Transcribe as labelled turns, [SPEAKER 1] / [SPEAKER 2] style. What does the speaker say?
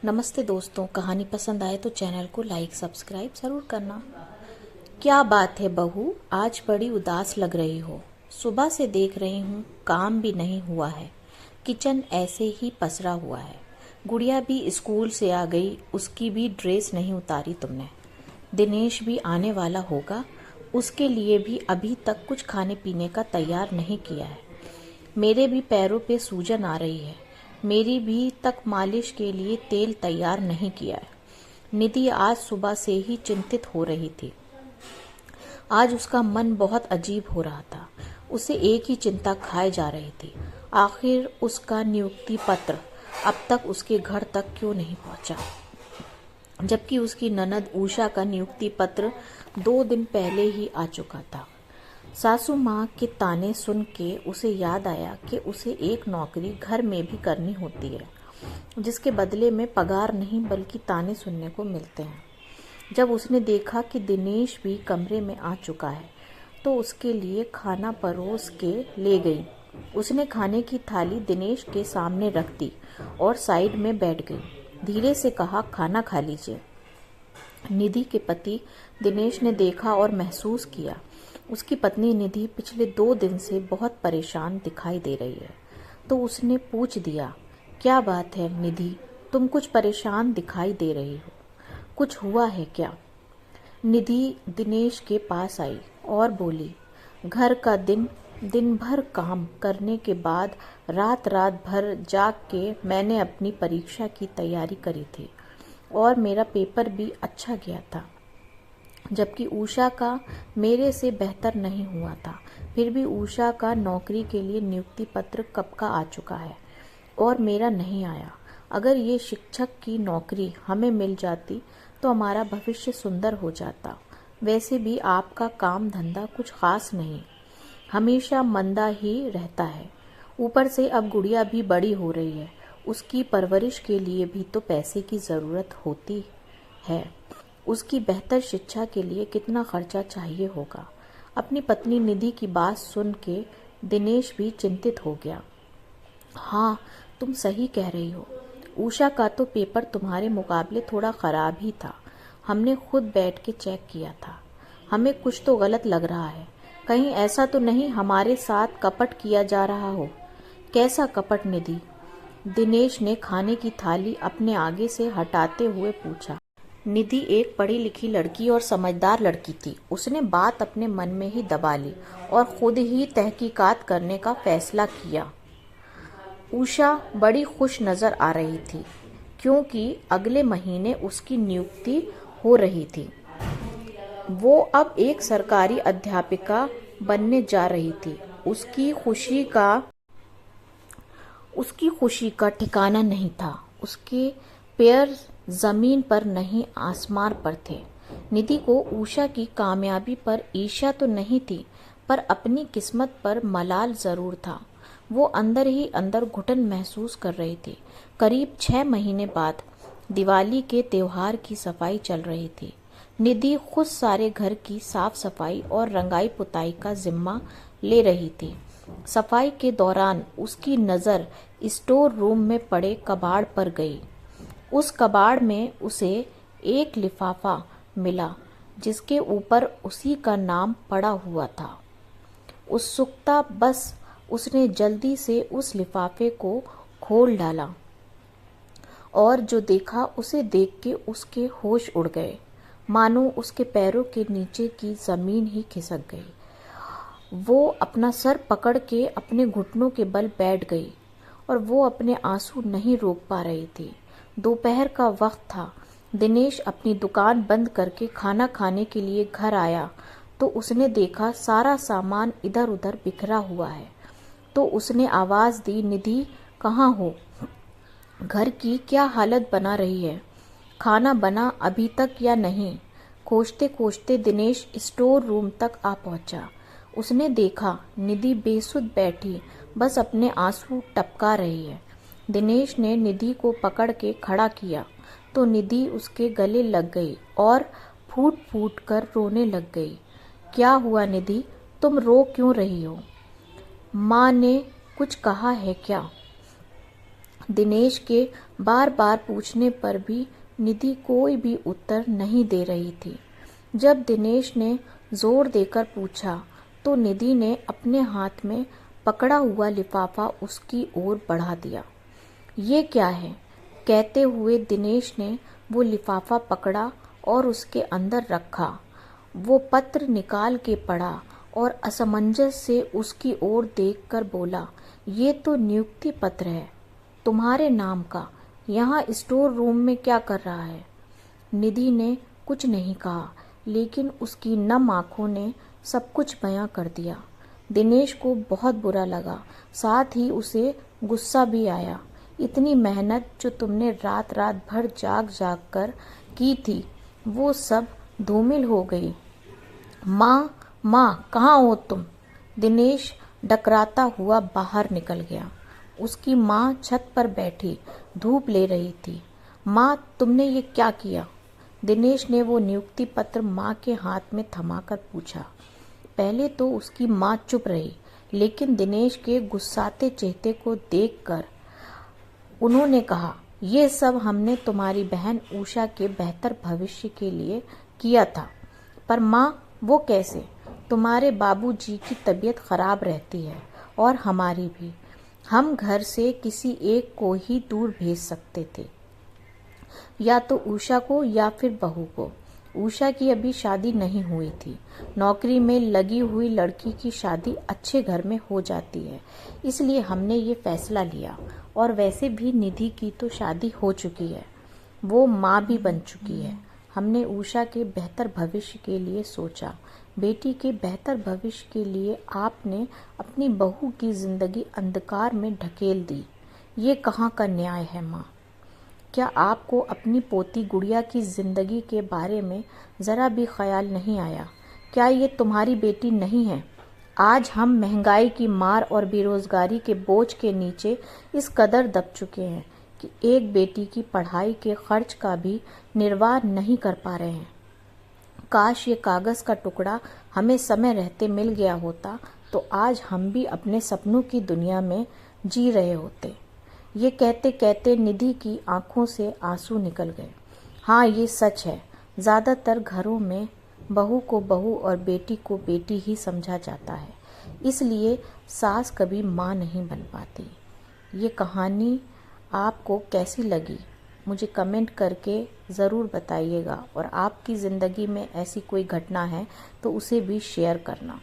[SPEAKER 1] नमस्ते दोस्तों, कहानी पसंद आए तो चैनल को लाइक सब्सक्राइब ज़रूर करना। क्या बात है बहू, आज बड़ी उदास लग रही हो। सुबह से देख रही हूँ काम भी नहीं हुआ है, किचन ऐसे ही पसरा हुआ है। गुड़िया भी स्कूल से आ गई, उसकी भी ड्रेस नहीं उतारी तुमने। दिनेश भी आने वाला होगा, उसके लिए भी अभी तक कुछ खाने पीने का तैयार नहीं किया है। मेरे भी पैरों पे सूजन आ रही है, मेरी भी तक मालिश के लिए तेल तैयार नहीं किया है। निधि आज सुबह से ही चिंतित हो रही थी। आज उसका मन बहुत अजीब हो रहा था। उसे एक ही चिंता खाए जा रही थी, आखिर उसका नियुक्ति पत्र अब तक उसके घर तक क्यों नहीं पहुंचा, जबकि उसकी ननद उषा का नियुक्ति पत्र 2 दिन पहले ही आ चुका था। सासू माँ के ताने सुन के उसे याद आया कि उसे एक नौकरी घर में भी करनी होती है, जिसके बदले में पगार नहीं बल्कि ताने सुनने को मिलते हैं। जब उसने देखा कि दिनेश भी कमरे में आ चुका है तो उसके लिए खाना परोस के ले गई। उसने खाने की थाली दिनेश के सामने रख दी और साइड में बैठ गई। धीरे से कहा, खाना खा लीजिए। निधि के पति दिनेश ने देखा और महसूस किया उसकी पत्नी निधि पिछले 2 दिन से बहुत परेशान दिखाई दे रही है। तो उसने पूछ दिया, क्या बात है निधि, तुम कुछ परेशान दिखाई दे रही हो, कुछ हुआ है क्या? निधि दिनेश के पास आई और बोली, घर का दिन भर काम करने के बाद रात भर जाग के मैंने अपनी परीक्षा की तैयारी करी थी और मेरा पेपर भी अच्छा गया था, जबकि उषा का मेरे से बेहतर नहीं हुआ था। फिर भी उषा का नौकरी के लिए नियुक्ति पत्र कब का आ चुका है और मेरा नहीं आया। अगर ये शिक्षक की नौकरी हमें मिल जाती तो हमारा भविष्य सुंदर हो जाता। वैसे भी आपका काम धंधा कुछ खास नहीं, हमेशा मंदा ही रहता है। ऊपर से अब गुड़िया भी बड़ी हो रही है, उसकी परवरिश के लिए भी तो पैसे की ज़रूरत होती है। उसकी बेहतर शिक्षा के लिए कितना खर्चा चाहिए होगा। अपनी पत्नी निधि की बात सुन के दिनेश भी चिंतित हो गया। हाँ, तुम सही कह रही हो। उषा का तो पेपर तुम्हारे मुकाबले थोड़ा खराब ही था। हमने खुद बैठ के चेक किया था। हमें कुछ तो गलत लग रहा है। कहीं ऐसा तो नहीं हमारे साथ कपट किया जा रहा हो? कैसा कपट निधि? दिनेश ने खाने की थाली अपने आगे से हटाते हुए पूछा। निधि एक पढ़ी लिखी लड़की और समझदार लड़की थी। उसने बात अपने मन में ही दबा ली और खुद ही तहकीकात करने का फैसला किया। उषा बड़ी खुश नजर आ रही थी क्योंकि अगले महीने उसकी नियुक्ति हो रही थी। वो अब एक सरकारी अध्यापिका बनने जा रही थी। उसकी खुशी का ठिकाना नहीं था। उसके पैर जमीन पर नहीं आसमान पर थे। निधि को उषा की कामयाबी पर ईर्ष्या तो नहीं थी, पर अपनी किस्मत पर मलाल जरूर था। वो अंदर ही अंदर घुटन महसूस कर रही थी। करीब 6 महीने बाद दिवाली के त्योहार की सफाई चल रही थी। निधि खुद सारे घर की साफ सफाई और रंगाई पुताई का जिम्मा ले रही थी। सफाई के दौरान उसकी नज़र स्टोर रूम में पड़े कबाड़ पर गई। उस कबाड़ में उसे एक लिफाफा मिला जिसके ऊपर उसी का नाम पड़ा हुआ था। उत्सुकता बस उसने जल्दी से उस लिफाफे को खोल डाला और जो देखा उसे देख के उसके होश उड़ गए, मानो उसके पैरों के नीचे की जमीन ही खिसक गई। वो अपना सर पकड़ के अपने घुटनों के बल बैठ गई और वो अपने आंसू नहीं रोक पा रही थी। दोपहर का वक्त था। दिनेश अपनी दुकान बंद करके खाना खाने के लिए घर आया तो उसने देखा सारा सामान इधर उधर बिखरा हुआ है। तो उसने आवाज दी, निधि कहाँ हो? घर की क्या हालत बना रही है? खाना बना अभी तक या नहीं? खोजते खोजते दिनेश स्टोर रूम तक आ पहुंचा। उसने देखा निधि बेसुध बैठी बस अपने आंसू टपका रही है। दिनेश ने निधि को पकड़ के खड़ा किया तो निधि उसके गले लग गई और फूट फूट कर रोने लग गई। क्या हुआ निधि, तुम रो क्यों रही हो? माँ ने कुछ कहा है क्या? दिनेश के बार बार पूछने पर भी निधि कोई भी उत्तर नहीं दे रही थी। जब दिनेश ने जोर देकर पूछा तो निधि ने अपने हाथ में पकड़ा हुआ लिफाफा उसकी ओर बढ़ा दिया। ये क्या है? कहते हुए दिनेश ने वो लिफाफा पकड़ा और उसके अंदर रखा। वो पत्र निकाल के पढ़ा और असमंजस से उसकी ओर देखकर बोला, ये तो नियुक्ति पत्र है तुम्हारे नाम का। यहाँ स्टोर रूम में क्या कर रहा है? निधि ने कुछ नहीं कहा, लेकिन उसकी नम आंखों ने सब कुछ बयां कर दिया। दिनेश को बहुत बुरा लगा, साथ ही उसे गुस्सा भी आया। इतनी मेहनत जो तुमने रात रात भर जाग जाग कर की थी, वो सब धूमिल हो गई। माँ, माँ, कहाँ हो तुम? दिनेश डकराता हुआ बाहर निकल गया। उसकी माँ छत पर बैठी धूप ले रही थी। माँ, तुमने ये क्या किया? दिनेश ने वो नियुक्ति पत्र माँ के हाथ में थमाकर पूछा। पहले तो उसकी माँ चुप रही, लेकिन दिनेश के गुस्साते चेहरे को देखकर उन्होंने कहा, ये सब हमने तुम्हारी बहन उषा के बेहतर भविष्य के लिए किया था। पर माँ, वो कैसे? तुम्हारे बाबूजी की तबीयत खराब रहती है और हमारी भी। हम घर से किसी एक को ही दूर भेज सकते थे, या तो उषा को या फिर बहू को। उषा की अभी शादी नहीं हुई थी। नौकरी में लगी हुई लड़की की शादी अच्छे घर में हो जाती है, इसलिए हमने ये फैसला लिया। और वैसे भी निधि की तो शादी हो चुकी है, वो माँ भी बन चुकी है। हमने उषा के बेहतर भविष्य के लिए सोचा। बेटी के बेहतर भविष्य के लिए आपने अपनी बहू की जिंदगी अंधकार में ढकेल दी। ये कहाँ का न्याय है माँ? क्या आपको अपनी पोती गुड़िया की जिंदगी के बारे में जरा भी ख्याल नहीं आया? क्या ये तुम्हारी बेटी नहीं है? आज हम महंगाई की मार और बेरोजगारी के बोझ के नीचे इस कदर दब चुके हैं कि एक बेटी की पढ़ाई के खर्च का भी निर्वाह नहीं कर पा रहे हैं। काश ये कागज का टुकड़ा हमें समय रहते मिल गया होता तो आज हम भी अपने सपनों की दुनिया में जी रहे होते। ये कहते कहते निधि की आंखों से आंसू निकल गए। हाँ, ये सच है, ज़्यादातर घरों में बहू को बहू और बेटी को बेटी ही समझा जाता है, इसलिए सास कभी माँ नहीं बन पाती। ये कहानी आपको कैसी लगी मुझे कमेंट करके ज़रूर बताइएगा, और आपकी ज़िंदगी में ऐसी कोई घटना है तो उसे भी शेयर करना।